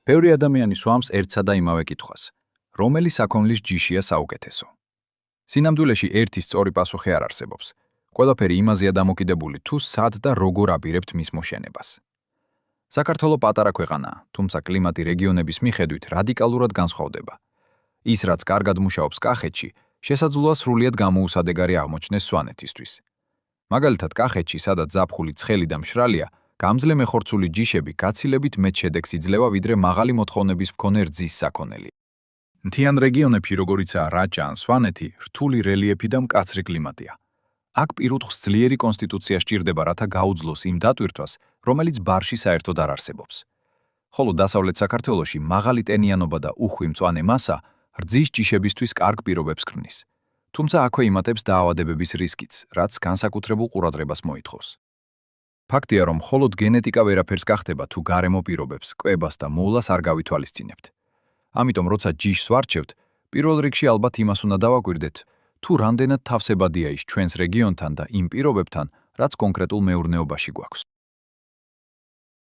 ბევრი ადამიანი სვამს ერთსა და იმავე კითხვას: რომელი საქონლის ჯიშია საუკეთესო? სინამდვილეში ერთი სწორი პასუხი არ არსებობს. ყველაფერი იმაზეა დამოკიდებული, თუ სად და როგორ აპირებთ მის მოშენებას. საქართველო პატარა ქვეყანაა, თუმცა კლიმატი რეგიონების მიხედვით რადიკალურად განსხვავდება. ის, რაც კარგად მუშაობს კახეთში, შესაძლოა სრულიად გამოუსადეგარი აღმოჩნდეს სვანეთისთვის. მაგალითად, კახეთში, სადაც ზაფხული ცხელი და მშრალია, გამძლე მეხორცული ჯიშები გაცილებით მეტ შედეგს იძლევა, ვიდრე მაღალი მოთხოვნების მქონე რძის საქონელი. მთიან რეგიონებში, როგორიცაა რაჭა ან სვანეთი, რთული რელიეფი და მკაცრი კლიმატია. აქ პირუტყვს ძლიერი კონსტიტუცია სჭირდება, რათა გაუძლოს იმ დატვირთვას, რომელიც ბარში საერთოდ არ არსებობს. ხოლო დასავლეთ საქართველოში მაღალი ტენიანობა და უხვი მწვანე მასა რძის ჯიშებისთვის კარგ პირობებს ქმნის. თუმცა აქვე იმატებს დაავადებების რისკიც, რაც განსაკუთრებულ ყურადღებას მოითხოვს. ფაქტია, რომ მხოლოდ გენეტიკა ვერაფერს გახდება, თუ გარემო პირობებს, კვებას და მოვლას არ გავითვალისწინებთ. ამიტომ, როცა ჯიშს ვარჩევთ, პირველ რიგში ალბათ იმას უნდა დავაკვირდეთ, თუ რამდენად თავსებადია ის ჩვენს რეგიონთან და იმ პირობებთან, რაც კონკრეტულ მეურნეობაში გვაქვს.